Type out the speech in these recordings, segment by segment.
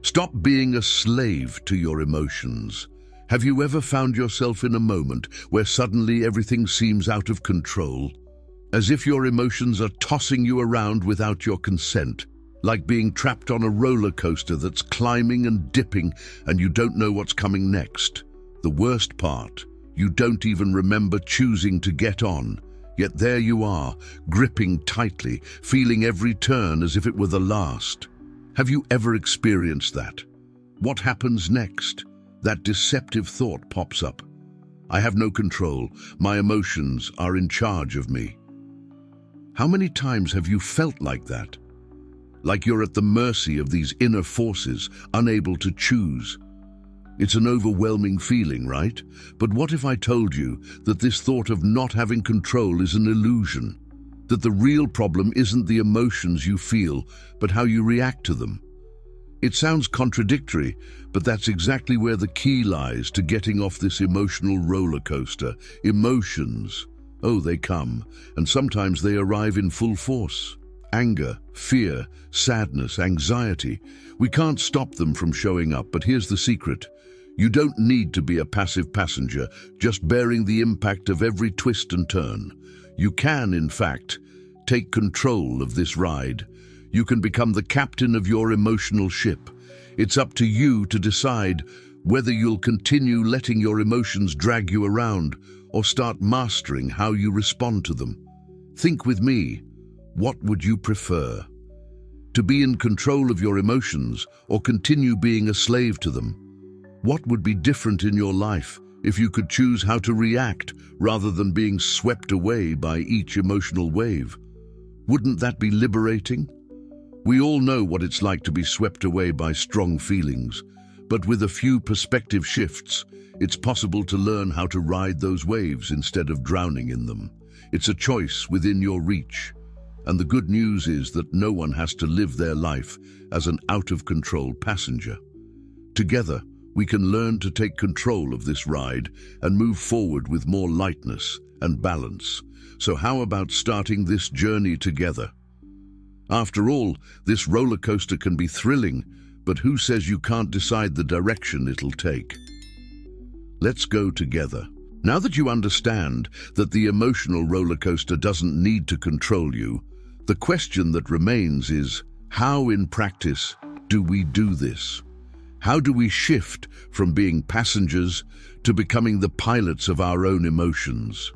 Stop being a slave to your emotions. Have you ever found yourself in a moment where suddenly everything seems out of control? As if your emotions are tossing you around without your consent, like being trapped on a roller coaster that's climbing and dipping and you don't know what's coming next. The worst part, you don't even remember choosing to get on, yet there you are, gripping tightly, feeling every turn as if it were the last. Have you ever experienced that? What happens next? That deceptive thought pops up. I have no control. My emotions are in charge of me. How many times have you felt like that? Like you're at the mercy of these inner forces, unable to choose. It's an overwhelming feeling, right? But what if I told you that this thought of not having control is an illusion? That the real problem isn't the emotions you feel, but how you react to them. It sounds contradictory, but that's exactly where the key lies to getting off this emotional roller coaster. Emotions, oh, they come, and sometimes they arrive in full force. Anger, fear, sadness, anxiety. We can't stop them from showing up, but here's the secret. You don't need to be a passive passenger, just bearing the impact of every twist and turn. You can, in fact, take control of this ride. You can become the captain of your emotional ship. It's up to you to decide whether you'll continue letting your emotions drag you around or start mastering how you respond to them. Think with me, what would you prefer? To be in control of your emotions or continue being a slave to them? What would be different in your life if you could choose how to react rather than being swept away by each emotional wave? Wouldn't that be liberating? We all know what it's like to be swept away by strong feelings, but with a few perspective shifts, it's possible to learn how to ride those waves instead of drowning in them. It's a choice within your reach. And the good news is that no one has to live their life as an out-of-control passenger. Together, we can learn to take control of this ride and move forward with more lightness and balance. So how about starting this journey together? After all, this roller coaster can be thrilling, but who says you can't decide the direction it'll take? Let's go together. Now that you understand that the emotional roller coaster doesn't need to control you, the question that remains is, how in practice do we do this? How do we shift from being passengers to becoming the pilots of our own emotions?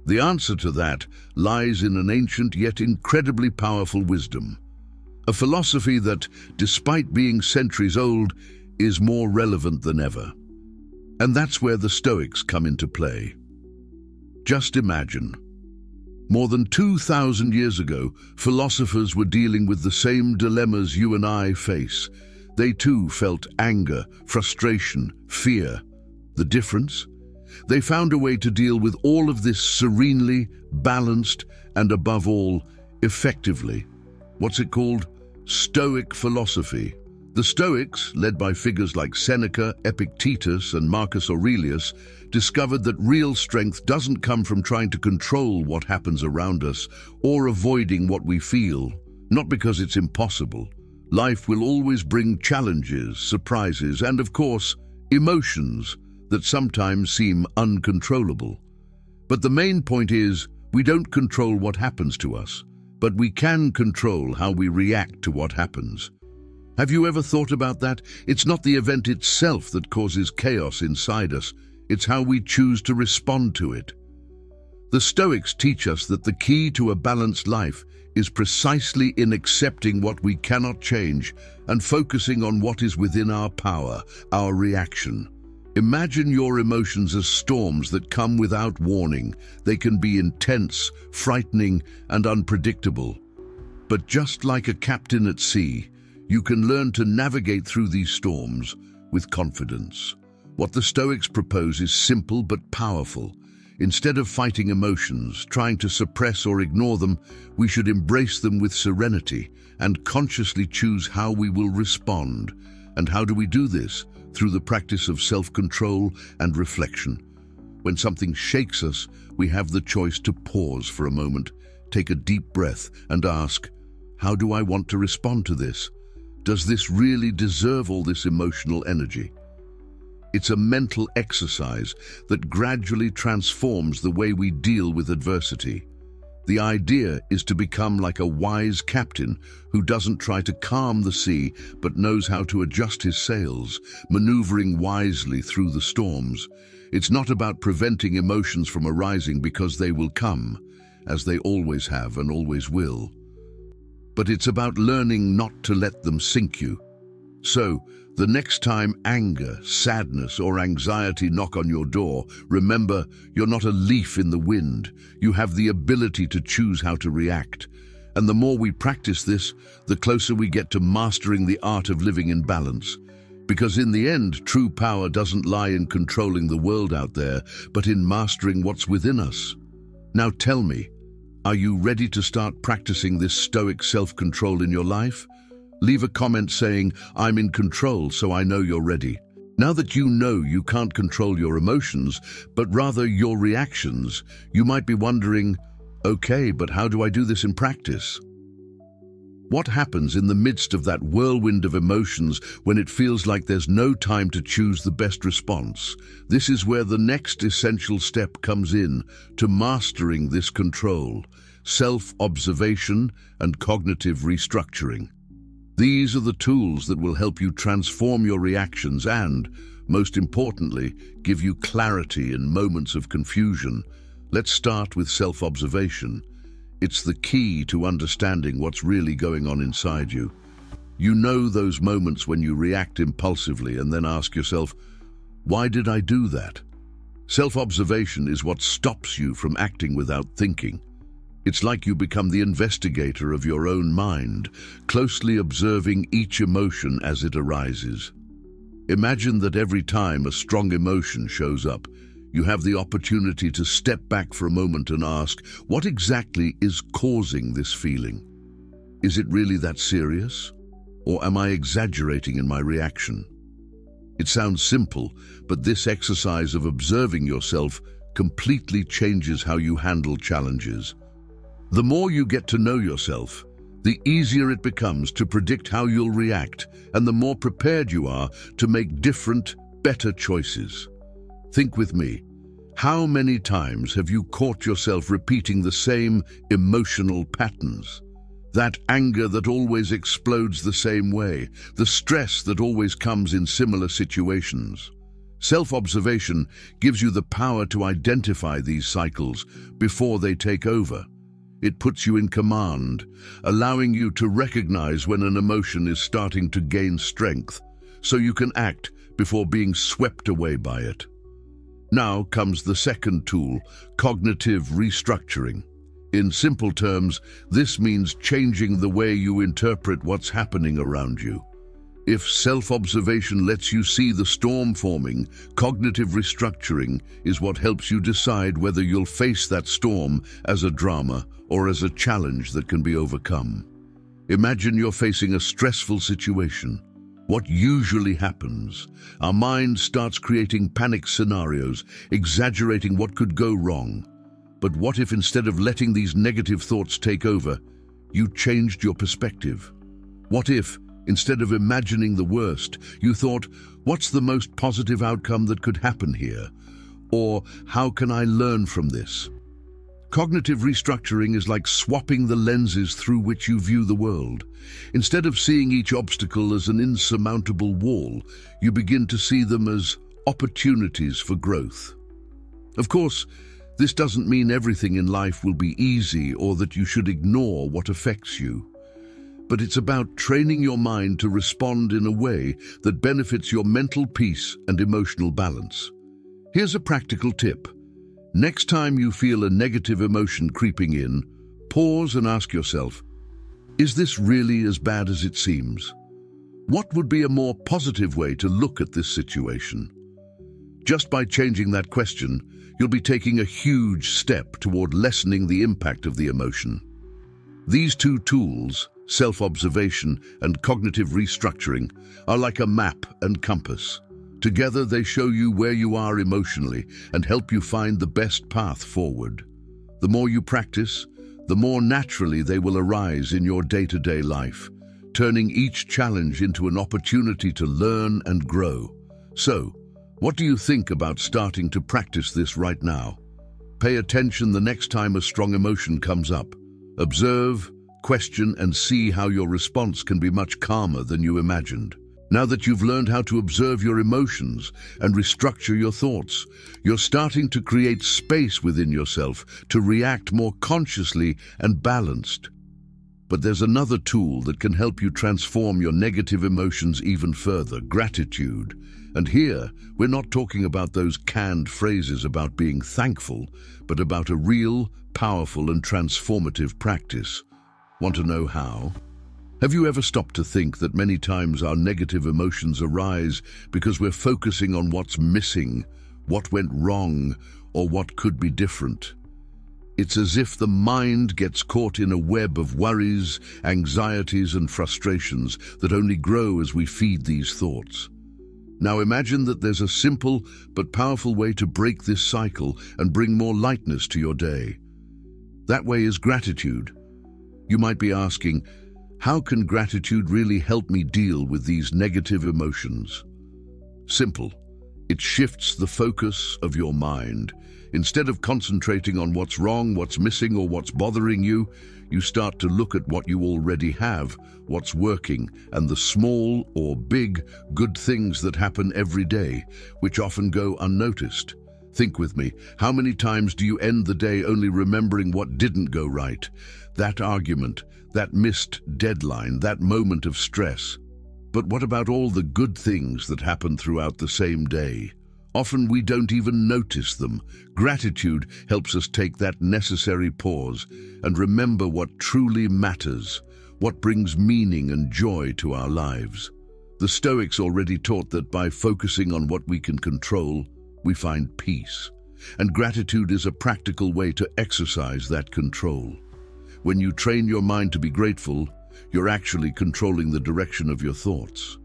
The answer to that lies in an ancient yet incredibly powerful wisdom, a philosophy that, despite being centuries old, is more relevant than ever. And that's where the Stoics come into play. Just imagine. More than 2,000 years ago, philosophers were dealing with the same dilemmas you and I face. They too felt anger, frustration, fear. The difference? They found a way to deal with all of this serenely, balanced, and above all, effectively. What's it called? Stoic philosophy. The Stoics, led by figures like Seneca, Epictetus, and Marcus Aurelius, discovered that real strength doesn't come from trying to control what happens around us or avoiding what we feel, not because it's impossible. Life will always bring challenges, surprises, and of course, emotions that sometimes seem uncontrollable. But the main point is, we don't control what happens to us, but we can control how we react to what happens. Have you ever thought about that? It's not the event itself that causes chaos inside us, it's how we choose to respond to it. The Stoics teach us that the key to a balanced life is precisely in accepting what we cannot change and focusing on what is within our power, our reaction. Imagine your emotions as storms that come without warning. They can be intense, frightening, and unpredictable. But just like a captain at sea, you can learn to navigate through these storms with confidence. What the Stoics propose is simple but powerful. Instead of fighting emotions, trying to suppress or ignore them, we should embrace them with serenity and consciously choose how we will respond. And how do we do this? Through the practice of self-control and reflection. When something shakes us, we have the choice to pause for a moment, take a deep breath and ask, how do I want to respond to this? Does this really deserve all this emotional energy? It's a mental exercise that gradually transforms the way we deal with adversity. The idea is to become like a wise captain who doesn't try to calm the sea but knows how to adjust his sails, maneuvering wisely through the storms. It's not about preventing emotions from arising because they will come, as they always have and always will. But it's about learning not to let them sink you. So, the next time anger, sadness, or anxiety knock on your door, remember, you're not a leaf in the wind. You have the ability to choose how to react. And the more we practice this, the closer we get to mastering the art of living in balance. Because in the end, true power doesn't lie in controlling the world out there, but in mastering what's within us. Now tell me, are you ready to start practicing this Stoic self-control in your life? Leave a comment saying, "I'm in control, so I know you're ready." Now that you know you can't control your emotions, but rather your reactions, you might be wondering, okay, but how do I do this in practice? What happens in the midst of that whirlwind of emotions when it feels like there's no time to choose the best response? This is where the next essential step comes in to mastering this control: self-observation and cognitive restructuring. These are the tools that will help you transform your reactions and, most importantly, give you clarity in moments of confusion. Let's start with self-observation. It's the key to understanding what's really going on inside you. You know those moments when you react impulsively and then ask yourself, why did I do that? Self-observation is what stops you from acting without thinking. It's like you become the investigator of your own mind, closely observing each emotion as it arises. Imagine that every time a strong emotion shows up, you have the opportunity to step back for a moment and ask, what exactly is causing this feeling? Is it really that serious? Or am I exaggerating in my reaction? It sounds simple, but this exercise of observing yourself completely changes how you handle challenges. The more you get to know yourself, the easier it becomes to predict how you'll react, and the more prepared you are to make different, better choices. Think with me. How many times have you caught yourself repeating the same emotional patterns? That anger that always explodes the same way, the stress that always comes in similar situations. Self-observation gives you the power to identify these cycles before they take over. It puts you in command, allowing you to recognize when an emotion is starting to gain strength, so you can act before being swept away by it. Now comes the second tool, cognitive restructuring. In simple terms, this means changing the way you interpret what's happening around you. If self-observation lets you see the storm forming, cognitive restructuring is what helps you decide whether you'll face that storm as a drama or as a challenge that can be overcome. Imagine you're facing a stressful situation. What usually happens? Our mind starts creating panic scenarios, exaggerating what could go wrong. But what if instead of letting these negative thoughts take over, you changed your perspective? What if, instead of imagining the worst, you thought, what's the most positive outcome that could happen here? Or, how can I learn from this? Cognitive restructuring is like swapping the lenses through which you view the world. Instead of seeing each obstacle as an insurmountable wall, you begin to see them as opportunities for growth. Of course, this doesn't mean everything in life will be easy or that you should ignore what affects you. But it's about training your mind to respond in a way that benefits your mental peace and emotional balance. Here's a practical tip. Next time you feel a negative emotion creeping in, pause and ask yourself, is this really as bad as it seems? What would be a more positive way to look at this situation? Just by changing that question, you'll be taking a huge step toward lessening the impact of the emotion. These two tools, self-observation and cognitive restructuring, are like a map and compass. Together they show you where you are emotionally and help you find the best path forward. The more you practice, the more naturally they will arise in your day-to-day life, turning each challenge into an opportunity to learn and grow. So, what do you think about starting to practice this right now? Pay attention the next time a strong emotion comes up. Observe, question, and see how your response can be much calmer than you imagined. Now that you've learned how to observe your emotions and restructure your thoughts, you're starting to create space within yourself to react more consciously and balanced. But there's another tool that can help you transform your negative emotions even further: gratitude. And here, we're not talking about those canned phrases about being thankful, but about a real, powerful, and transformative practice. Want to know how? Have you ever stopped to think that many times our negative emotions arise because we're focusing on what's missing, what went wrong, or what could be different? It's as if the mind gets caught in a web of worries, anxieties, and frustrations that only grow as we feed these thoughts. Now imagine that there's a simple but powerful way to break this cycle and bring more lightness to your day. That way is gratitude. You might be asking, how can gratitude really help me deal with these negative emotions? Simple. It shifts the focus of your mind. Instead of concentrating on what's wrong, what's missing, or what's bothering you, you start to look at what you already have, what's working, and the small or big good things that happen every day, which often go unnoticed. Think with me, how many times do you end the day only remembering what didn't go right? That argument, that missed deadline, that moment of stress. But what about all the good things that happen throughout the same day? Often we don't even notice them. Gratitude helps us take that necessary pause and remember what truly matters, what brings meaning and joy to our lives. The Stoics already taught that by focusing on what we can control, we find peace. And gratitude is a practical way to exercise that control. When you train your mind to be grateful, you're actually controlling the direction of your thoughts.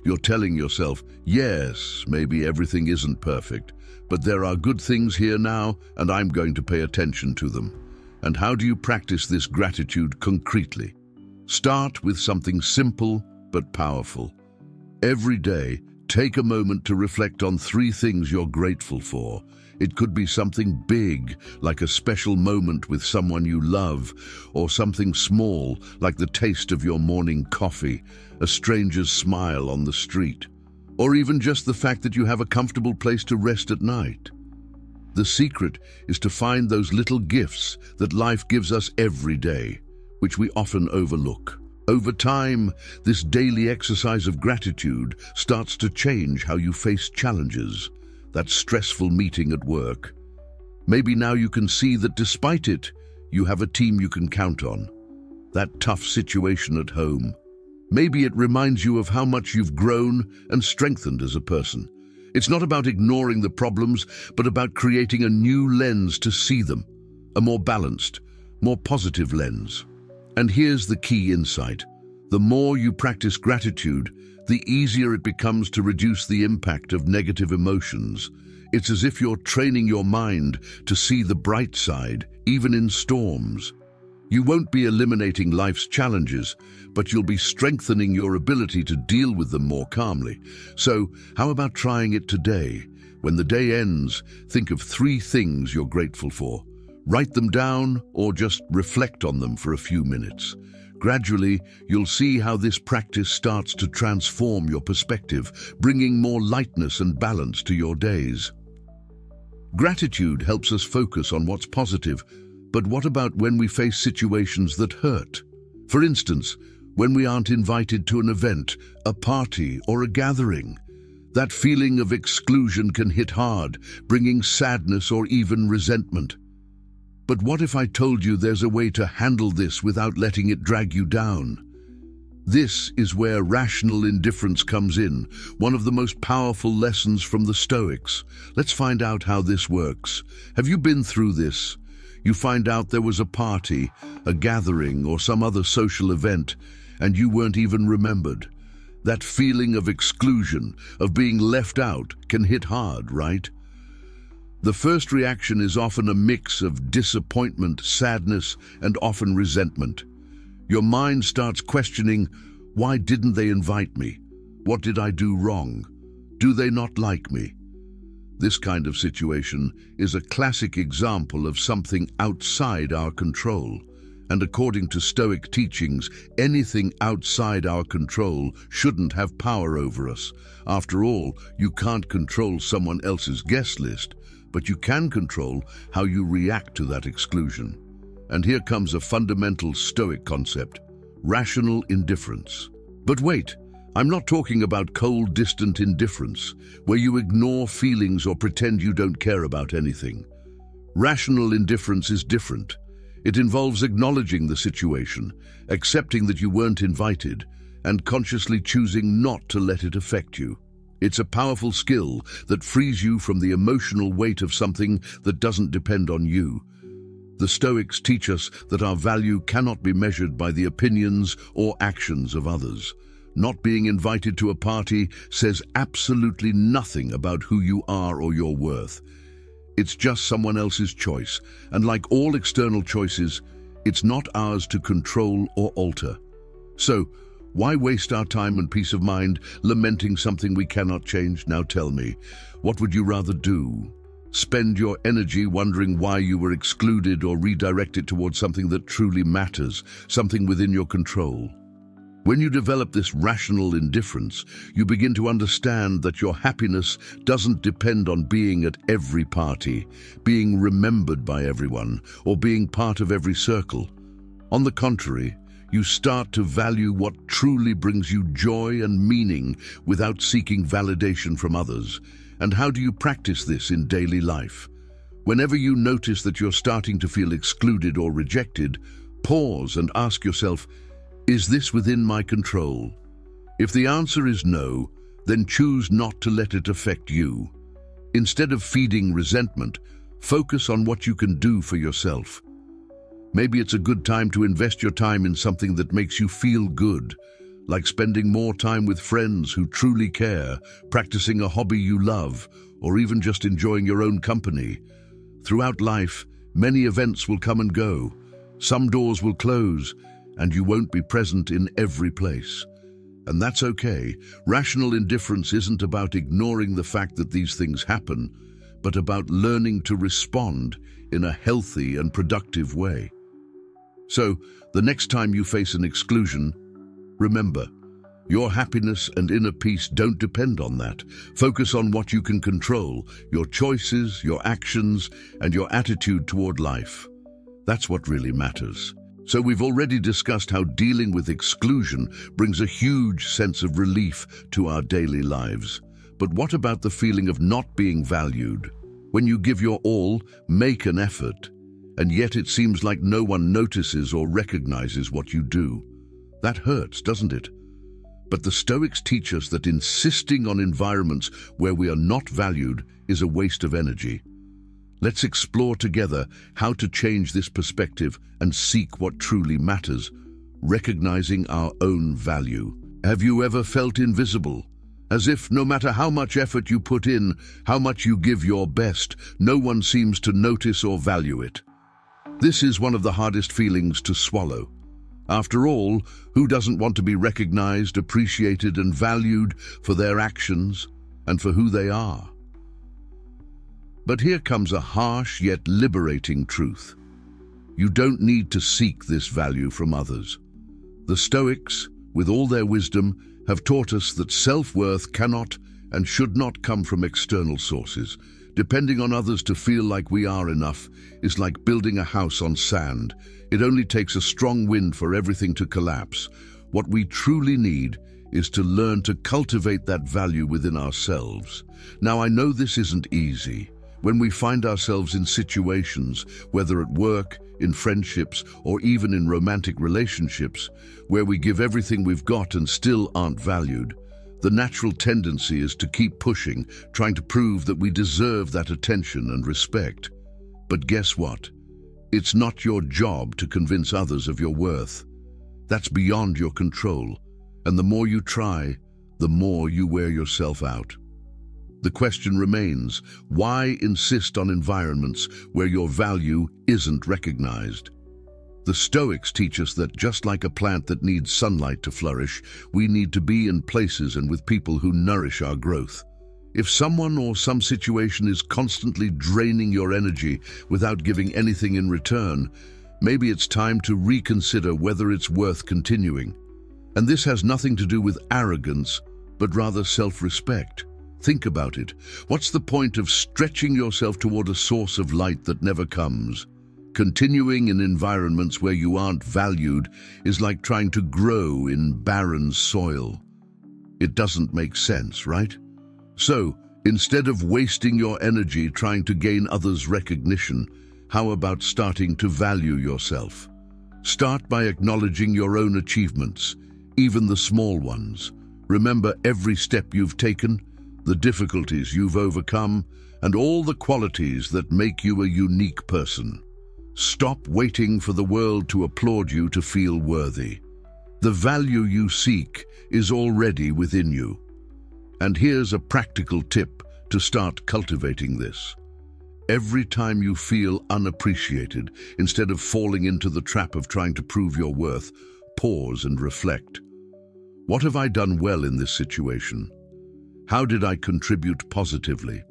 You're telling yourself, yes, maybe everything isn't perfect, but there are good things here now, and I'm going to pay attention to them. And how do you practice this gratitude concretely? Start with something simple but powerful. Every day, take a moment to reflect on 3 things you're grateful for. It could be something big, like a special moment with someone you love, or something small, like the taste of your morning coffee, a stranger's smile on the street, or even just the fact that you have a comfortable place to rest at night. The secret is to find those little gifts that life gives us every day, which we often overlook. Over time, this daily exercise of gratitude starts to change how you face challenges. That stressful meeting at work. Maybe now you can see that despite it, you have a team you can count on. That tough situation at home. Maybe it reminds you of how much you've grown and strengthened as a person. It's not about ignoring the problems, but about creating a new lens to see them. A more balanced, more positive lens. And here's the key insight. The more you practice gratitude, the easier it becomes to reduce the impact of negative emotions. It's as if you're training your mind to see the bright side, even in storms. You won't be eliminating life's challenges, but you'll be strengthening your ability to deal with them more calmly. So, how about trying it today? When the day ends, think of 3 things you're grateful for. Write them down or just reflect on them for a few minutes. Gradually, you'll see how this practice starts to transform your perspective, bringing more lightness and balance to your days. Gratitude helps us focus on what's positive, but what about when we face situations that hurt? For instance, when we aren't invited to an event, a party, or a gathering. That feeling of exclusion can hit hard, bringing sadness or even resentment. But what if I told you there's a way to handle this without letting it drag you down? This is where rational indifference comes in, one of the most powerful lessons from the Stoics. Let's find out how this works. Have you been through this? You find out there was a party, a gathering, or some other social event, and you weren't even remembered. That feeling of exclusion, of being left out, can hit hard, right? The first reaction is often a mix of disappointment, sadness, and often resentment. Your mind starts questioning, Why didn't they invite me? What did I do wrong? Do they not like me? This kind of situation is a classic example of something outside our control. And according to Stoic teachings, anything outside our control shouldn't have power over us. After all, you can't control someone else's guest list, but you can control how you react to that exclusion. And here comes a fundamental Stoic concept: rational indifference. But wait, I'm not talking about cold, distant indifference, where you ignore feelings or pretend you don't care about anything. Rational indifference is different. It involves acknowledging the situation, accepting that you weren't invited, and consciously choosing not to let it affect you. It's a powerful skill that frees you from the emotional weight of something that doesn't depend on you. The Stoics teach us that our value cannot be measured by the opinions or actions of others. Not being invited to a party says absolutely nothing about who you are or your worth. It's just someone else's choice, and like all external choices, it's not ours to control or alter. So, why waste our time and peace of mind lamenting something we cannot change? Now tell me, what would you rather do? Spend your energy wondering why you were excluded, or redirect it towards something that truly matters, something within your control? When you develop this rational indifference, you begin to understand that your happiness doesn't depend on being at every party, being remembered by everyone, or being part of every circle. On the contrary, you start to value what truly brings you joy and meaning without seeking validation from others. And how do you practice this in daily life? Whenever you notice that you're starting to feel excluded or rejected, pause and ask yourself, is this within my control? If the answer is no, then choose not to let it affect you. Instead of feeding resentment, focus on what you can do for yourself. Maybe it's a good time to invest your time in something that makes you feel good, like spending more time with friends who truly care, practicing a hobby you love, or even just enjoying your own company. Throughout life, many events will come and go. Some doors will close, and you won't be present in every place. And that's okay. Rational indifference isn't about ignoring the fact that these things happen, but about learning to respond in a healthy and productive way. So, the next time you face an exclusion, remember, your happiness and inner peace don't depend on that. Focus on what you can control, your choices, your actions, and your attitude toward life. That's what really matters. So we've already discussed how dealing with exclusion brings a huge sense of relief to our daily lives. But what about the feeling of not being valued? When you give your all, make an effort, and yet it seems like no one notices or recognizes what you do. That hurts, doesn't it? But the Stoics teach us that insisting on environments where we are not valued is a waste of energy. Let's explore together how to change this perspective and seek what truly matters, recognizing our own value. Have you ever felt invisible? As if no matter how much effort you put in, how much you give your best, no one seems to notice or value it. This is one of the hardest feelings to swallow. After all, who doesn't want to be recognized, appreciated, and valued for their actions and for who they are? But here comes a harsh yet liberating truth. You don't need to seek this value from others. The Stoics, with all their wisdom, have taught us that self-worth cannot and should not come from external sources. Depending on others to feel like we are enough is like building a house on sand. It only takes a strong wind for everything to collapse. What we truly need is to learn to cultivate that value within ourselves. Now, I know this isn't easy. When we find ourselves in situations, whether at work, in friendships, or even in romantic relationships, where we give everything we've got and still aren't valued, the natural tendency is to keep pushing, trying to prove that we deserve that attention and respect. But guess what? It's not your job to convince others of your worth. That's beyond your control, and the more you try, the more you wear yourself out. The question remains, why insist on environments where your value isn't recognized? The Stoics teach us that just like a plant that needs sunlight to flourish, we need to be in places and with people who nourish our growth. If someone or some situation is constantly draining your energy without giving anything in return, maybe it's time to reconsider whether it's worth continuing. And this has nothing to do with arrogance, but rather self-respect. Think about it. What's the point of stretching yourself toward a source of light that never comes? Continuing in environments where you aren't valued is like trying to grow in barren soil. It doesn't make sense, right? So, instead of wasting your energy trying to gain others' recognition, how about starting to value yourself? Start by acknowledging your own achievements, even the small ones. Remember every step you've taken, the difficulties you've overcome, and all the qualities that make you a unique person. Stop waiting for the world to applaud you to feel worthy. The value you seek is already within you. And here's a practical tip to start cultivating this. Every time you feel unappreciated, instead of falling into the trap of trying to prove your worth, pause and reflect. What have I done well in this situation? How did I contribute positively?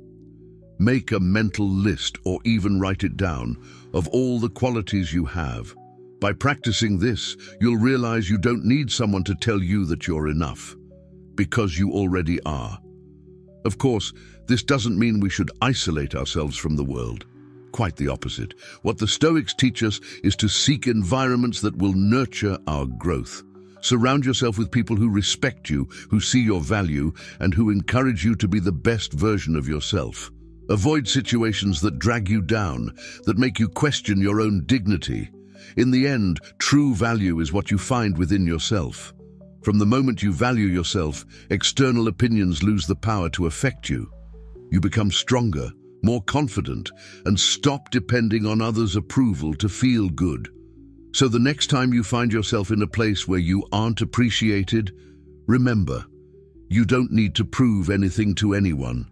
Make a mental list, or even write it down, of all the qualities you have. By practicing this, you'll realize you don't need someone to tell you that you're enough, because you already are. Of course, this doesn't mean we should isolate ourselves from the world. Quite the opposite. What the Stoics teach us is to seek environments that will nurture our growth. Surround yourself with people who respect you, who see your value, and who encourage you to be the best version of yourself. Avoid situations that drag you down, that make you question your own dignity. In the end, true value is what you find within yourself. From the moment you value yourself, external opinions lose the power to affect you. You become stronger, more confident, and stop depending on others' approval to feel good. So the next time you find yourself in a place where you aren't appreciated, remember, you don't need to prove anything to anyone.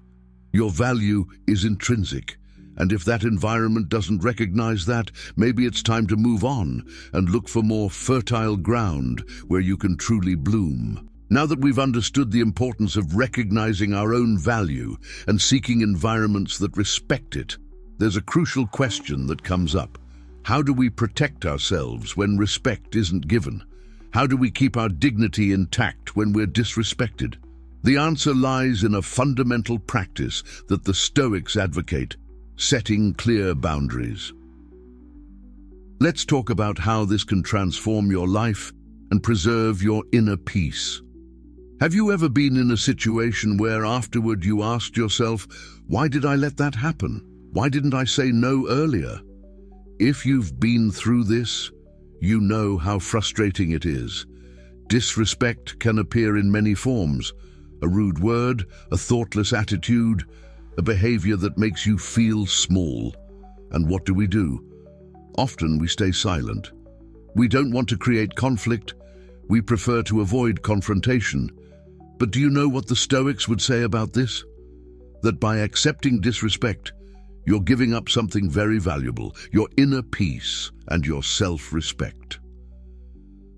Your value is intrinsic, and if that environment doesn't recognize that, maybe it's time to move on and look for more fertile ground where you can truly bloom. Now that we've understood the importance of recognizing our own value and seeking environments that respect it, there's a crucial question that comes up. How do we protect ourselves when respect isn't given? How do we keep our dignity intact when we're disrespected? The answer lies in a fundamental practice that the Stoics advocate: setting clear boundaries. Let's talk about how this can transform your life and preserve your inner peace. Have you ever been in a situation where afterward you asked yourself, why did I let that happen? Why didn't I say no earlier? If you've been through this, you know how frustrating it is. Disrespect can appear in many forms: a rude word, a thoughtless attitude, a behavior that makes you feel small. And what do? Often we stay silent. We don't want to create conflict. We prefer to avoid confrontation. But do you know what the Stoics would say about this? That by accepting disrespect, you're giving up something very valuable: your inner peace and your self-respect.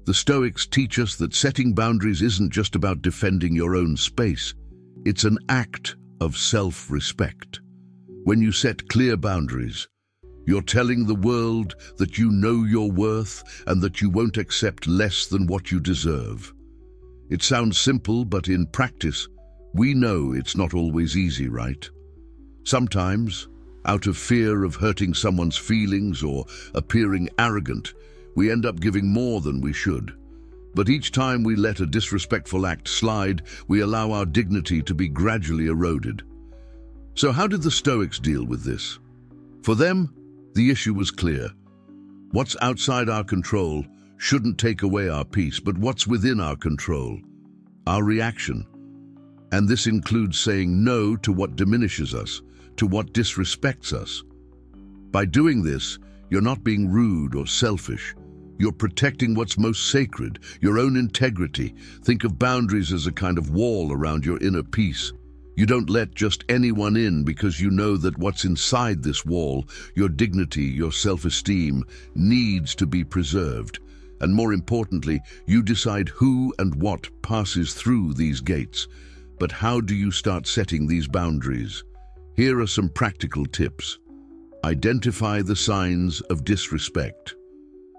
The Stoics teach us that setting boundaries isn't just about defending your own space. It's an act of self-respect. When you set clear boundaries, you're telling the world that you know your worth and that you won't accept less than what you deserve. It sounds simple, but in practice, we know it's not always easy, right? Sometimes, out of fear of hurting someone's feelings or appearing arrogant, we end up giving more than we should. But each time we let a disrespectful act slide, we allow our dignity to be gradually eroded. So how did the Stoics deal with this? For them, the issue was clear. What's outside our control shouldn't take away our peace, but what's within our control, our reaction. And this includes saying no to what diminishes us, to what disrespects us. By doing this, you're not being rude or selfish. You're protecting what's most sacred, your own integrity. Think of boundaries as a kind of wall around your inner peace. You don't let just anyone in because you know that what's inside this wall, your dignity, your self-esteem, needs to be preserved. And more importantly, you decide who and what passes through these gates. But how do you start setting these boundaries? Here are some practical tips. Identify the signs of disrespect.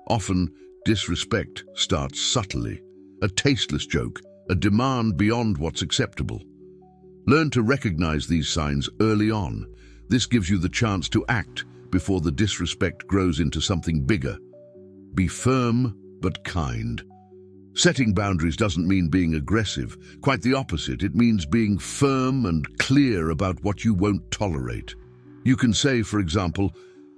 Often, disrespect starts subtly. A tasteless joke, a demand beyond what's acceptable. Learn to recognize these signs early on. This gives you the chance to act before the disrespect grows into something bigger. Be firm but kind. Setting boundaries doesn't mean being aggressive. Quite the opposite. It means being firm and clear about what you won't tolerate. You can say, for example,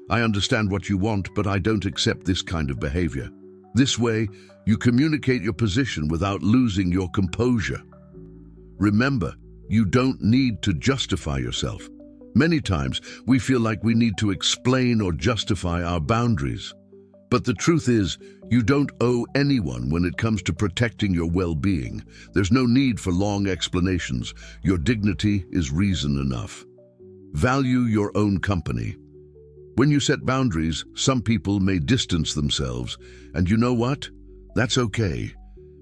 "I understand what you want, but I don't accept this kind of behavior." This way, you communicate your position without losing your composure. Remember, you don't need to justify yourself. Many times, we feel like we need to explain or justify our boundaries. But the truth is, you don't owe anyone when it comes to protecting your well-being. There's no need for long explanations. Your dignity is reason enough. Value your own company. When you set boundaries, some people may distance themselves, and you know what? That's okay.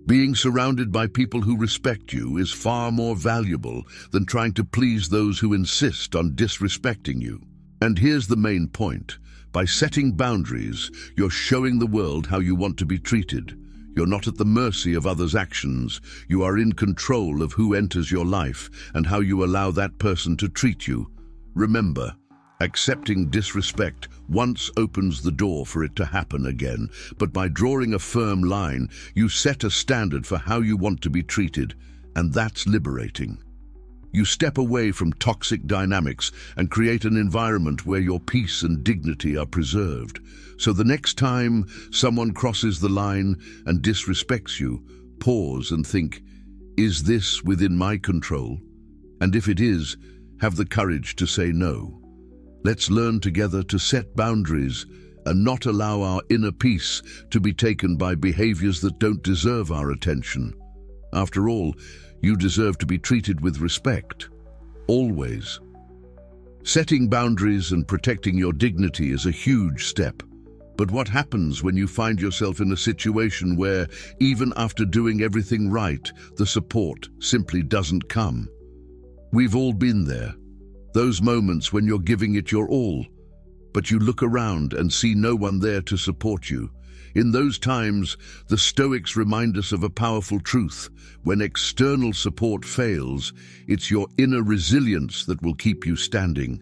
Being surrounded by people who respect you is far more valuable than trying to please those who insist on disrespecting you. And here's the main point. By setting boundaries, you're showing the world how you want to be treated. You're not at the mercy of others' actions. You are in control of who enters your life and how you allow that person to treat you. Remember, accepting disrespect once opens the door for it to happen again, but by drawing a firm line, you set a standard for how you want to be treated, and that's liberating. You step away from toxic dynamics and create an environment where your peace and dignity are preserved. So the next time someone crosses the line and disrespects you, pause and think, is this within my control? And if it is, have the courage to say no. Let's learn together to set boundaries and not allow our inner peace to be taken by behaviors that don't deserve our attention. After all, you deserve to be treated with respect, always. Setting boundaries and protecting your dignity is a huge step. But what happens when you find yourself in a situation where, even after doing everything right, the support simply doesn't come? We've all been there. Those moments when you're giving it your all, but you look around and see no one there to support you. In those times, the Stoics remind us of a powerful truth. When external support fails, it's your inner resilience that will keep you standing.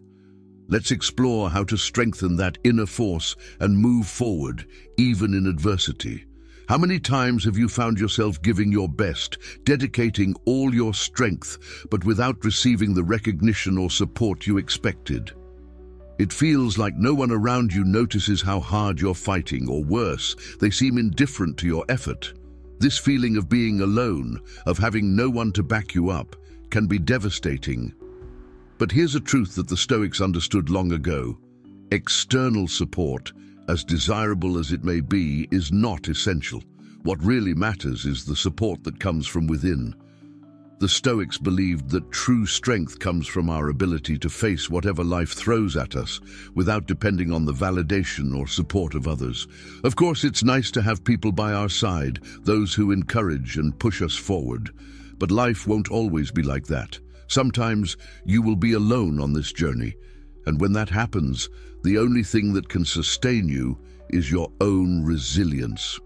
Let's explore how to strengthen that inner force and move forward, even in adversity. How many times have you found yourself giving your best, dedicating all your strength, but without receiving the recognition or support you expected? It feels like no one around you notices how hard you're fighting, or worse, they seem indifferent to your effort. This feeling of being alone, of having no one to back you up, can be devastating. But here's a truth that the Stoics understood long ago. External support, as desirable as it may be, is not essential. What really matters is the support that comes from within. The Stoics believed that true strength comes from our ability to face whatever life throws at us without depending on the validation or support of others. Of course, it's nice to have people by our side, those who encourage and push us forward. But life won't always be like that. Sometimes you will be alone on this journey, and when that happens, the only thing that can sustain you is your own resilience.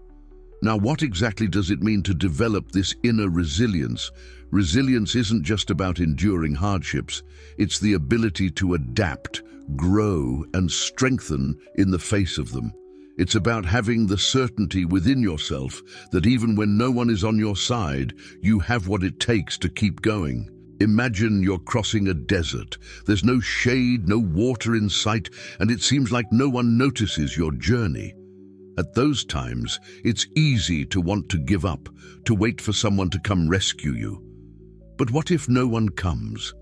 Now, what exactly does it mean to develop this inner resilience? Resilience isn't just about enduring hardships. It's the ability to adapt, grow, and strengthen in the face of them. It's about having the certainty within yourself that even when no one is on your side, you have what it takes to keep going. Imagine you're crossing a desert. There's no shade, no water in sight, and it seems like no one notices your journey. At those times, it's easy to want to give up, to wait for someone to come rescue you. But what if no one comes?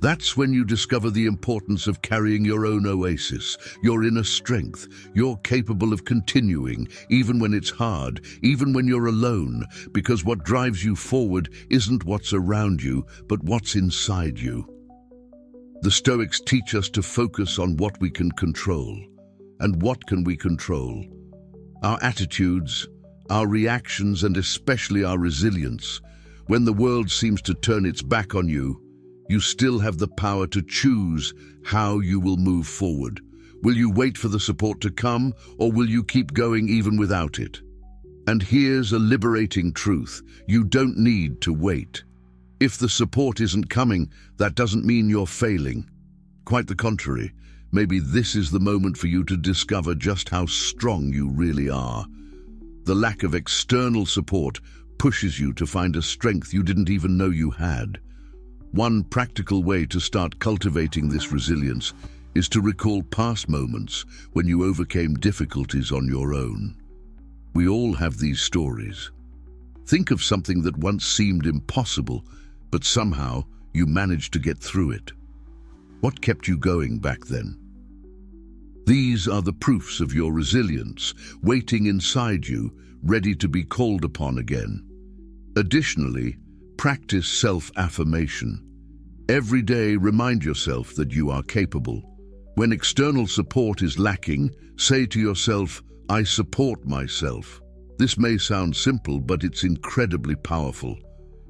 That's when you discover the importance of carrying your own oasis, your inner strength. You're capable of continuing, even when it's hard, even when you're alone, because what drives you forward isn't what's around you, but what's inside you. The Stoics teach us to focus on what we can control. And what can we control? Our attitudes, our reactions, and especially our resilience. When the world seems to turn its back on you, you still have the power to choose how you will move forward. Will you wait for the support to come, or will you keep going even without it? And here's a liberating truth: you don't need to wait. If the support isn't coming, that doesn't mean you're failing. Quite the contrary. Maybe this is the moment for you to discover just how strong you really are. The lack of external support pushes you to find a strength you didn't even know you had. One practical way to start cultivating this resilience is to recall past moments when you overcame difficulties on your own. We all have these stories. Think of something that once seemed impossible, but somehow you managed to get through it. What kept you going back then? These are the proofs of your resilience, waiting inside you, ready to be called upon again. Additionally, practice self-affirmation. Every day, remind yourself that you are capable. When external support is lacking, say to yourself, "I support myself." This may sound simple, but it's incredibly powerful.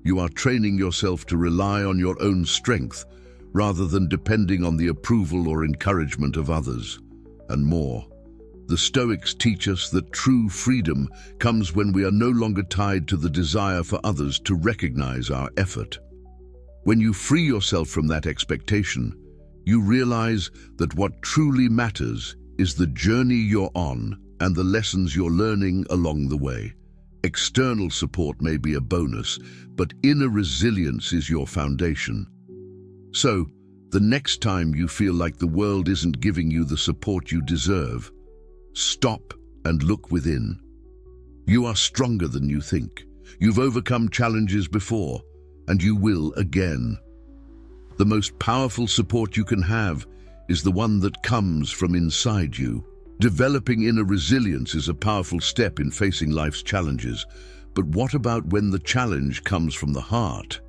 You are training yourself to rely on your own strength, rather than depending on the approval or encouragement of others. And more. The Stoics teach us that true freedom comes when we are no longer tied to the desire for others to recognize our effort. When you free yourself from that expectation, you realize that what truly matters is the journey you're on and the lessons you're learning along the way. External support may be a bonus, but inner resilience is your foundation. So, the next time you feel like the world isn't giving you the support you deserve, stop and look within. You are stronger than you think. You've overcome challenges before, and you will again. The most powerful support you can have is the one that comes from inside you. Developing inner resilience is a powerful step in facing life's challenges. But what about when the challenge comes from the heart?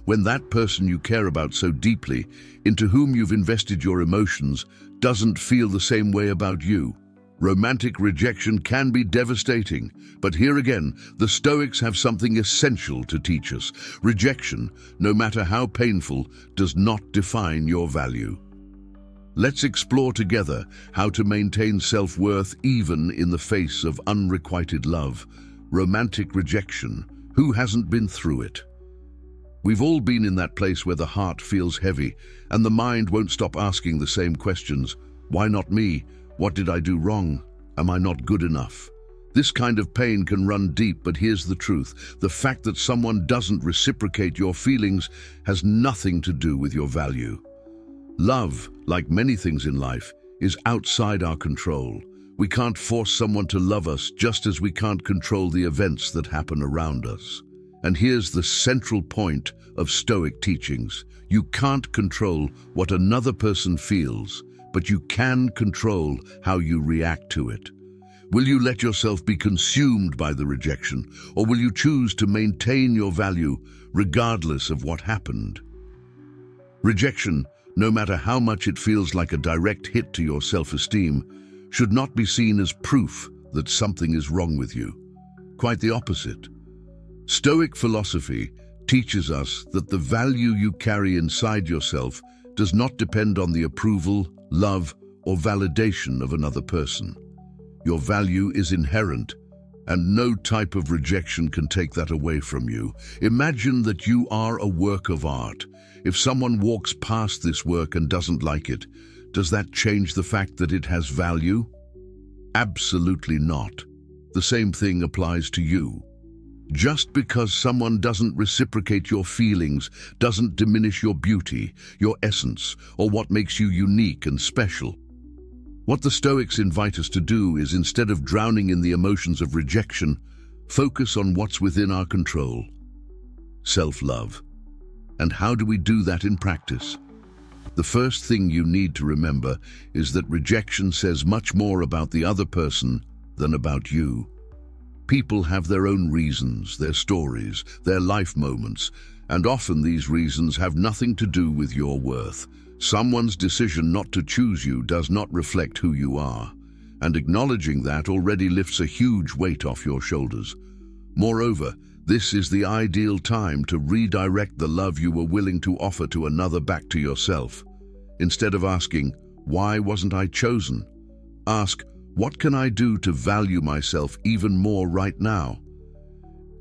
When that person you care about so deeply, into whom you've invested your emotions, doesn't feel the same way about you? Romantic rejection can be devastating, but here again, the Stoics have something essential to teach us. Rejection, no matter how painful, does not define your value. Let's explore together how to maintain self-worth even in the face of unrequited love. Romantic rejection. Who hasn't been through it? We've all been in that place where the heart feels heavy and the mind won't stop asking the same questions. Why not me? What did I do wrong? Am I not good enough? This kind of pain can run deep, but here's the truth. The fact that someone doesn't reciprocate your feelings has nothing to do with your value. Love, like many things in life, is outside our control. We can't force someone to love us, just as we can't control the events that happen around us. And here's the central point of Stoic teachings. You can't control what another person feels, but you can control how you react to it. Will you let yourself be consumed by the rejection, or will you choose to maintain your value regardless of what happened? Rejection, no matter how much it feels like a direct hit to your self-esteem, should not be seen as proof that something is wrong with you. Quite the opposite. Stoic philosophy teaches us that the value you carry inside yourself does not depend on the approval, love, or validation of another person. Your value is inherent, and no type of rejection can take that away from you. Imagine that you are a work of art. If someone walks past this work and doesn't like it, does that change the fact that it has value? Absolutely not. The same thing applies to you. Just because someone doesn't reciprocate your feelings doesn't diminish your beauty, your essence, or what makes you unique and special. What the Stoics invite us to do is, instead of drowning in the emotions of rejection, focus on what's within our control: self-love. And how do we do that in practice? The first thing you need to remember is that rejection says much more about the other person than about you. People have their own reasons, their stories, their life moments, and often these reasons have nothing to do with your worth. Someone's decision not to choose you does not reflect who you are, and acknowledging that already lifts a huge weight off your shoulders. Moreover, this is the ideal time to redirect the love you were willing to offer to another back to yourself. Instead of asking, "Why wasn't I chosen?" ask, "What can I do to value myself even more right now?"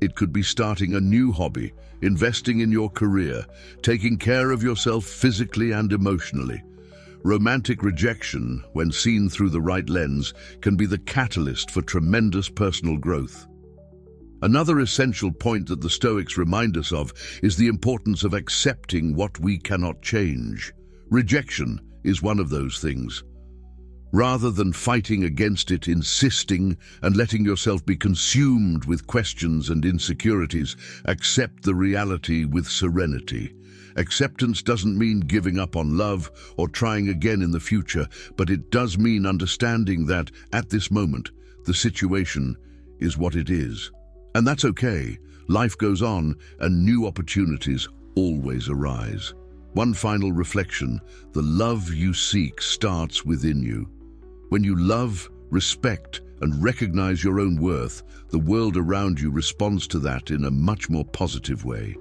It could be starting a new hobby, investing in your career, taking care of yourself physically and emotionally. Romantic rejection, when seen through the right lens, can be the catalyst for tremendous personal growth. Another essential point that the Stoics remind us of is the importance of accepting what we cannot change. Rejection is one of those things. Rather than fighting against it, insisting, and letting yourself be consumed with questions and insecurities, accept the reality with serenity. Acceptance doesn't mean giving up on love or trying again in the future, but it does mean understanding that, at this moment, the situation is what it is. And that's okay. Life goes on, and new opportunities always arise. One final reflection: the love you seek starts within you. When you love, respect, and recognize your own worth, the world around you responds to that in a much more positive way.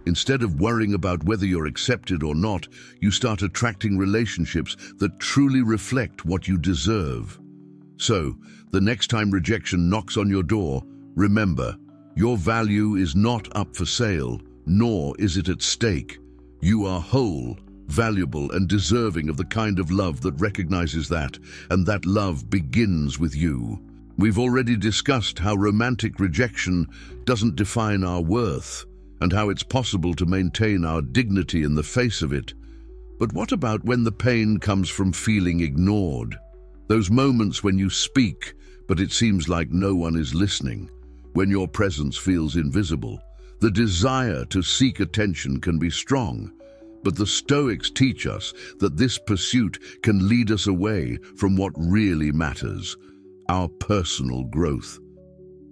Instead of worrying about whether you're accepted or not, you start attracting relationships that truly reflect what you deserve. So, the next time rejection knocks on your door, remember, your value is not up for sale, nor is it at stake. You are whole, valuable, and deserving of the kind of love that recognizes that, and that love begins with you. We've already discussed how romantic rejection doesn't define our worth, and how it's possible to maintain our dignity in the face of it. But what about when the pain comes from feeling ignored? Those moments when you speak, but it seems like no one is listening, when your presence feels invisible. The desire to seek attention can be strong, but the Stoics teach us that this pursuit can lead us away from what really matters: our personal growth.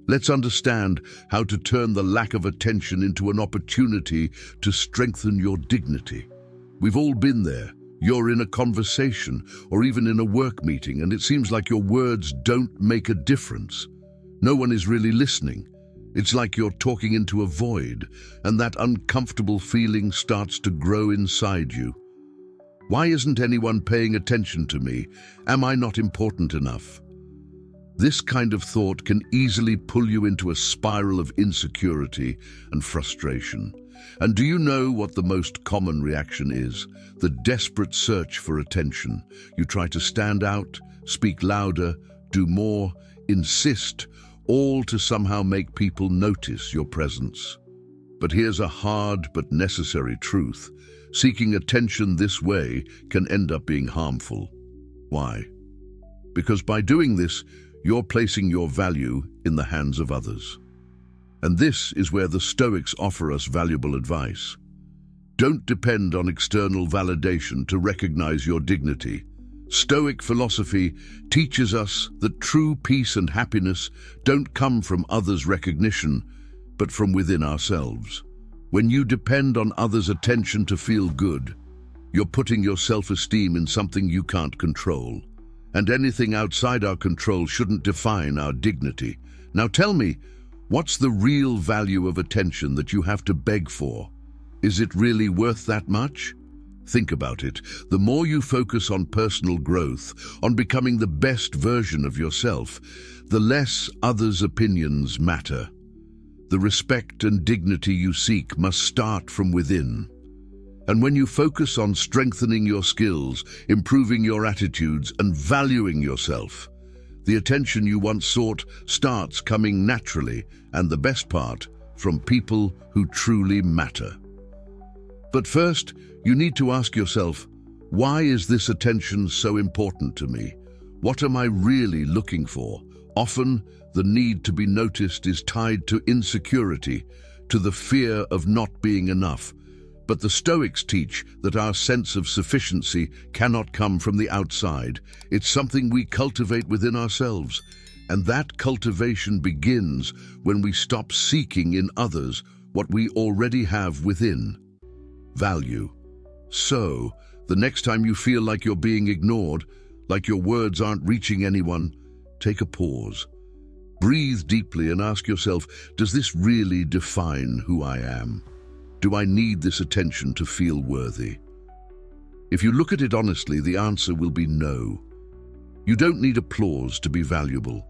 Let's understand how to turn the lack of attention into an opportunity to strengthen your dignity. We've all been there. You're in a conversation or even in a work meeting, and it seems like your words don't make a difference. No one is really listening. It's like you're talking into a void, and that uncomfortable feeling starts to grow inside you. Why isn't anyone paying attention to me? Am I not important enough? This kind of thought can easily pull you into a spiral of insecurity and frustration. And do you know what the most common reaction is? The desperate search for attention. You try to stand out, speak louder, do more, insist, all to somehow make people notice your presence. But here's a hard but necessary truth. Seeking attention this way can end up being harmful. Why? Because by doing this, you're placing your value in the hands of others. And this is where the Stoics offer us valuable advice. Don't depend on external validation to recognize your dignity. Stoic philosophy teaches us that true peace and happiness don't come from others' recognition, but from within ourselves. When you depend on others' attention to feel good, you're putting your self-esteem in something you can't control. And anything outside our control shouldn't define our dignity. Now tell me, what's the real value of attention that you have to beg for? Is it really worth that much? Think about it. The more you focus on personal growth, on becoming the best version of yourself, the less others' opinions matter. The respect and dignity you seek must start from within. And when you focus on strengthening your skills, improving your attitudes, and valuing yourself, the attention you once sought starts coming naturally, and the best part, from people who truly matter. But first, you need to ask yourself, why is this attention so important to me? What am I really looking for? Often, the need to be noticed is tied to insecurity, to the fear of not being enough. But the Stoics teach that our sense of sufficiency cannot come from the outside. It's something we cultivate within ourselves. And that cultivation begins when we stop seeking in others what we already have within: value. So, the next time you feel like you're being ignored, like your words aren't reaching anyone, take a pause. Breathe deeply and ask yourself, does this really define who I am? Do I need this attention to feel worthy? If you look at it honestly, the answer will be no. You don't need applause to be valuable.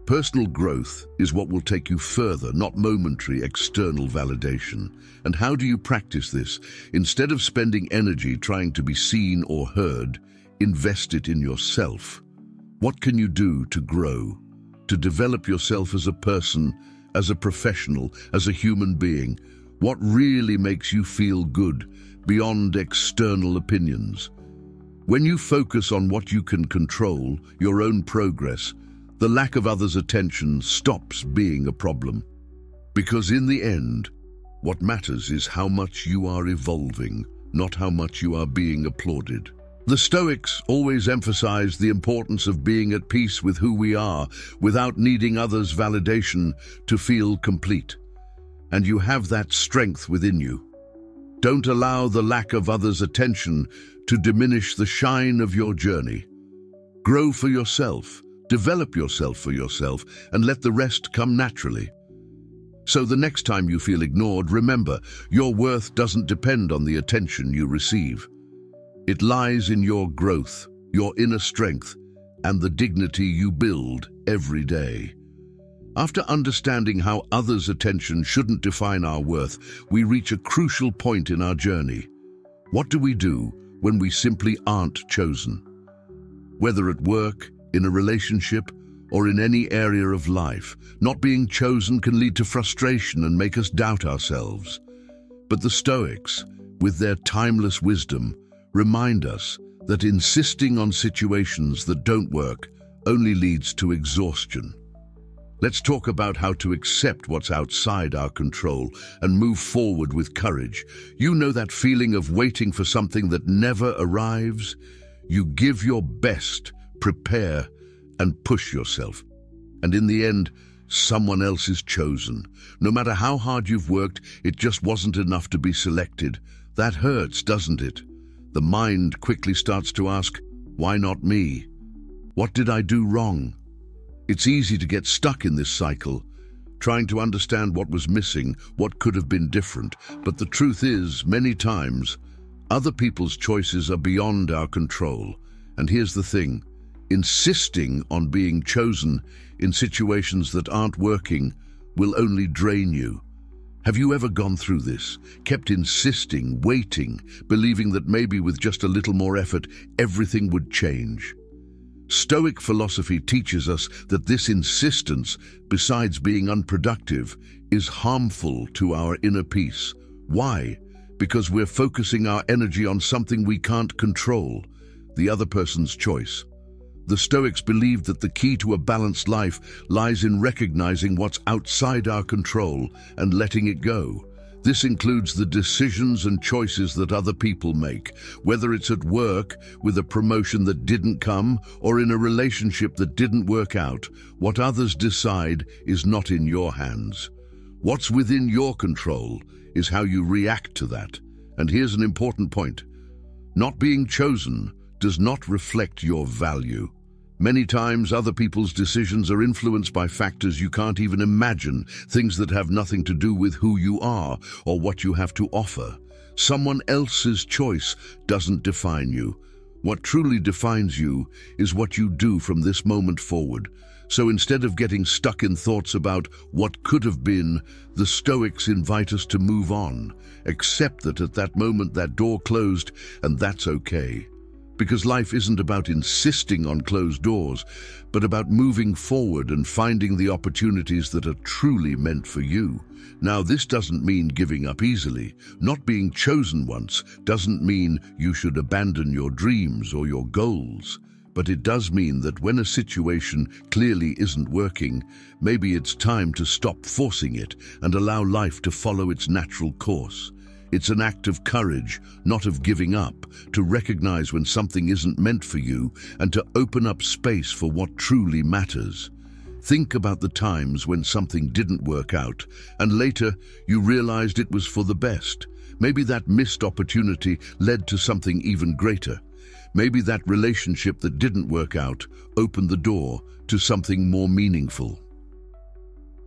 Personal growth is what will take you further, not momentary external validation. And how do you practice this? Instead of spending energy trying to be seen or heard, invest it in yourself. What can you do to grow, to develop yourself as a person, as a professional, as a human being? What really makes you feel good beyond external opinions? When you focus on what you can control, your own progress, the lack of others' attention stops being a problem. Because in the end, what matters is how much you are evolving, not how much you are being applauded. The Stoics always emphasize the importance of being at peace with who we are, without needing others' validation to feel complete. And you have that strength within you. Don't allow the lack of others' attention to diminish the shine of your journey. Grow for yourself. Develop yourself for yourself, and let the rest come naturally. So the next time you feel ignored, remember, your worth doesn't depend on the attention you receive. It lies in your growth, your inner strength, and the dignity you build every day. After understanding how others' attention shouldn't define our worth, we reach a crucial point in our journey. What do we do when we simply aren't chosen? Whether at work, in a relationship, or in any area of life, not being chosen can lead to frustration and make us doubt ourselves. But the Stoics, with their timeless wisdom, remind us that insisting on situations that don't work only leads to exhaustion. Let's talk about how to accept what's outside our control and move forward with courage. You know that feeling of waiting for something that never arrives? You give your best, prepare, and push yourself. And in the end, someone else is chosen. No matter how hard you've worked, it just wasn't enough to be selected. That hurts, doesn't it? The mind quickly starts to ask, why not me? What did I do wrong? It's easy to get stuck in this cycle, trying to understand what was missing, what could have been different. But the truth is, many times, other people's choices are beyond our control. And here's the thing. Insisting on being chosen in situations that aren't working will only drain you. Have you ever gone through this? Kept insisting, waiting, believing that maybe with just a little more effort, everything would change? Stoic philosophy teaches us that this insistence, besides being unproductive, is harmful to our inner peace. Why? Because we're focusing our energy on something we can't control, the other person's choice. The Stoics believed that the key to a balanced life lies in recognizing what's outside our control and letting it go. This includes the decisions and choices that other people make, whether it's at work with a promotion that didn't come or in a relationship that didn't work out. What others decide is not in your hands. What's within your control is how you react to that. And here's an important point. Not being chosen does not reflect your value. Many times, other people's decisions are influenced by factors you can't even imagine, things that have nothing to do with who you are or what you have to offer. Someone else's choice doesn't define you. What truly defines you is what you do from this moment forward. So instead of getting stuck in thoughts about what could have been, the Stoics invite us to move on. Accept that at that moment that door closed, and that's okay. Because life isn't about insisting on closed doors, but about moving forward and finding the opportunities that are truly meant for you. Now, this doesn't mean giving up easily. Not being chosen once doesn't mean you should abandon your dreams or your goals. But it does mean that when a situation clearly isn't working, maybe it's time to stop forcing it and allow life to follow its natural course. It's an act of courage, not of giving up, to recognize when something isn't meant for you and to open up space for what truly matters. Think about the times when something didn't work out and later you realized it was for the best. Maybe that missed opportunity led to something even greater. Maybe that relationship that didn't work out opened the door to something more meaningful.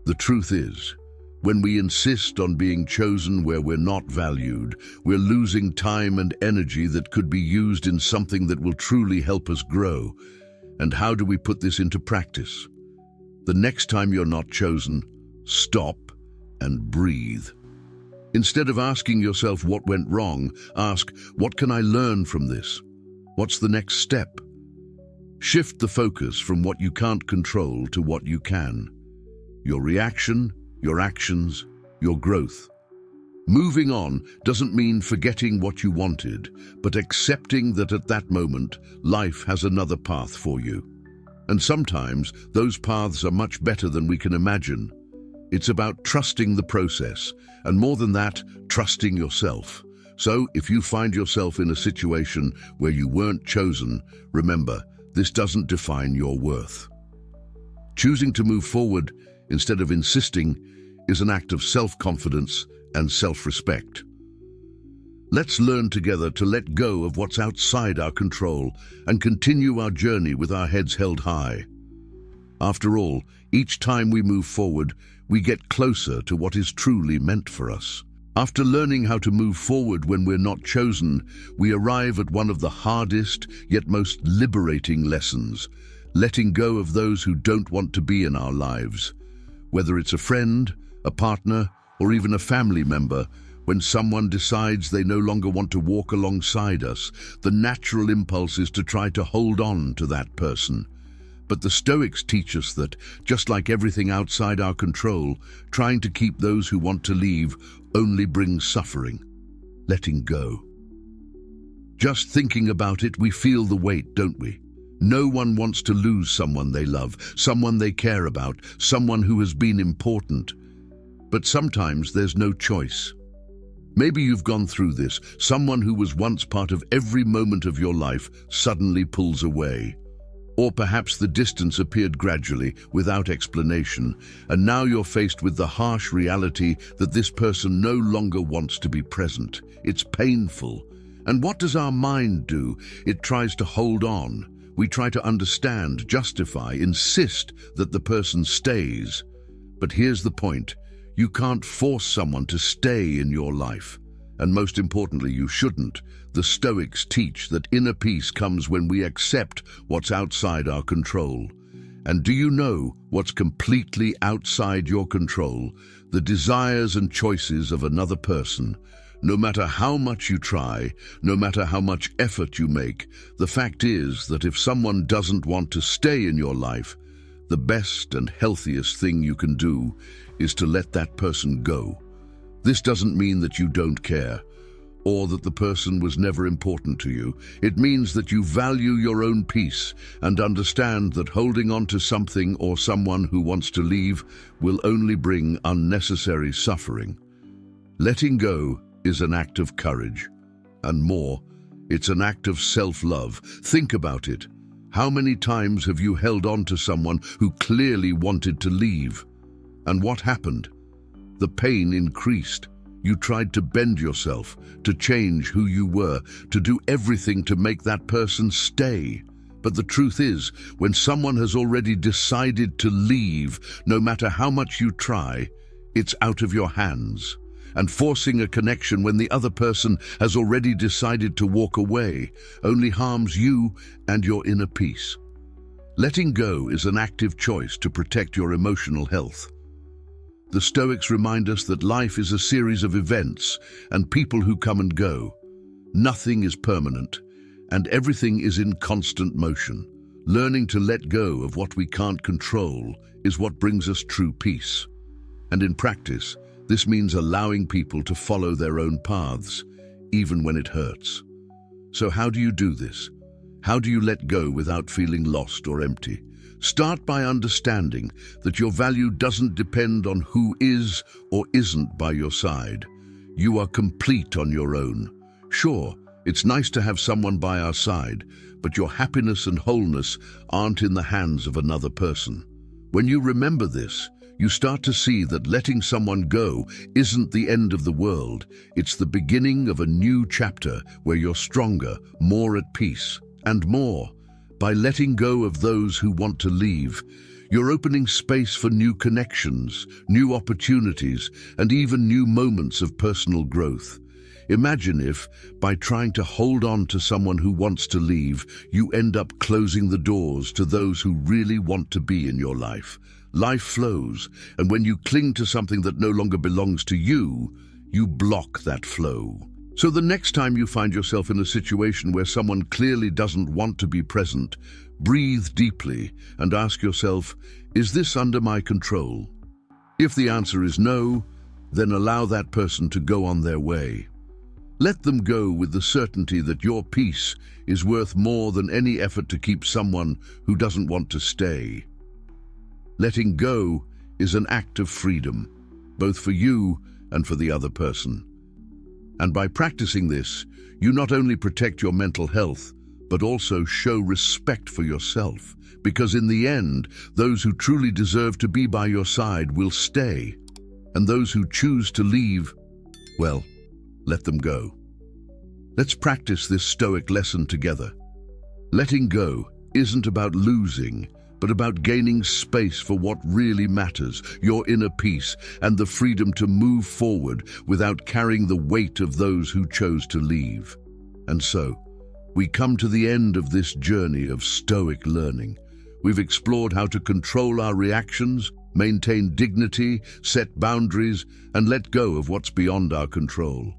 The truth is, when we insist on being chosen where we're not valued, we're losing time and energy that could be used in something that will truly help us grow. And how do we put this into practice? The next time you're not chosen, stop and breathe. Instead of asking yourself what went wrong, ask, what can I learn from this? What's the next step? Shift the focus from what you can't control to what you can. Your reaction, your actions, your growth. Moving on doesn't mean forgetting what you wanted, but accepting that at that moment, life has another path for you. And sometimes those paths are much better than we can imagine. It's about trusting the process, and more than that, trusting yourself. So if you find yourself in a situation where you weren't chosen, remember, this doesn't define your worth. Choosing to move forward instead of insisting is an act of self-confidence and self-respect. Let's learn together to let go of what's outside our control and continue our journey with our heads held high. After all, each time we move forward, we get closer to what is truly meant for us. After learning how to move forward when we're not chosen, we arrive at one of the hardest yet most liberating lessons: letting go of those who don't want to be in our lives. Whether it's a friend, a partner, or even a family member, when someone decides they no longer want to walk alongside us, the natural impulse is to try to hold on to that person. But the Stoics teach us that, just like everything outside our control, trying to keep those who want to leave only brings suffering. Letting go. Just thinking about it, we feel the weight, don't we? No one wants to lose someone they love, someone they care about, someone who has been important. But sometimes there's no choice. Maybe you've gone through this. Someone who was once part of every moment of your life suddenly pulls away. Or perhaps the distance appeared gradually, without explanation, and now you're faced with the harsh reality that this person no longer wants to be present. It's painful. And what does our mind do? It tries to hold on. We try to understand, justify, insist that the person stays. But here's the point. You can't force someone to stay in your life. And most importantly, you shouldn't. The Stoics teach that inner peace comes when we accept what's outside our control. And do you know what's completely outside your control? The desires and choices of another person. No matter how much you try, no matter how much effort you make, the fact is that if someone doesn't want to stay in your life, the best and healthiest thing you can do is to let that person go. This doesn't mean that you don't care, or that the person was never important to you. It means that you value your own peace and understand that holding on to something or someone who wants to leave will only bring unnecessary suffering. Letting go is an act of courage, and more, it's an act of self-love. Think about it. How many times have you held on to someone who clearly wanted to leave? And what happened? The pain increased. You tried to bend yourself, to change who you were, to do everything to make that person stay. But the truth is, when someone has already decided to leave, no matter how much you try, it's out of your hands. And forcing a connection when the other person has already decided to walk away only harms you and your inner peace. Letting go is an active choice to protect your emotional health. The Stoics remind us that life is a series of events and people who come and go. Nothing is permanent, and everything is in constant motion. Learning to let go of what we can't control is what brings us true peace. And in practice, this means allowing people to follow their own paths, even when it hurts. So how do you do this? How do you let go without feeling lost or empty? Start by understanding that your value doesn't depend on who is or isn't by your side. You are complete on your own. Sure, it's nice to have someone by our side, but your happiness and wholeness aren't in the hands of another person. When you remember this, you start to see that letting someone go isn't the end of the world. It's the beginning of a new chapter where you're stronger, more at peace, and more. By letting go of those who want to leave, you're opening space for new connections, new opportunities, and even new moments of personal growth. Imagine if, by trying to hold on to someone who wants to leave, you end up closing the doors to those who really want to be in your life. Life flows, and when you cling to something that no longer belongs to you, you block that flow. So the next time you find yourself in a situation where someone clearly doesn't want to be present, breathe deeply and ask yourself, is this under my control? If the answer is no, then allow that person to go on their way. Let them go with the certainty that your peace is worth more than any effort to keep someone who doesn't want to stay. Letting go is an act of freedom, both for you and for the other person. And by practicing this, you not only protect your mental health, but also show respect for yourself, because in the end, those who truly deserve to be by your side will stay, and those who choose to leave, well, let them go. Let's practice this Stoic lesson together. Letting go isn't about losing, but about gaining space for what really matters, your inner peace, and the freedom to move forward without carrying the weight of those who chose to leave. And so, we come to the end of this journey of Stoic learning. We've explored how to control our reactions, maintain dignity, set boundaries, and let go of what's beyond our control.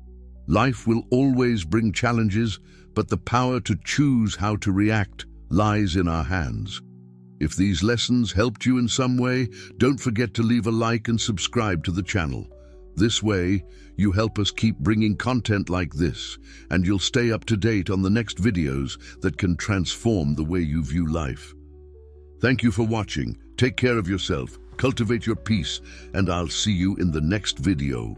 Life will always bring challenges, but the power to choose how to react lies in our hands. If these lessons helped you in some way, don't forget to leave a like and subscribe to the channel. This way, you help us keep bringing content like this, and you'll stay up to date on the next videos that can transform the way you view life. Thank you for watching. Take care of yourself, cultivate your peace, and I'll see you in the next video.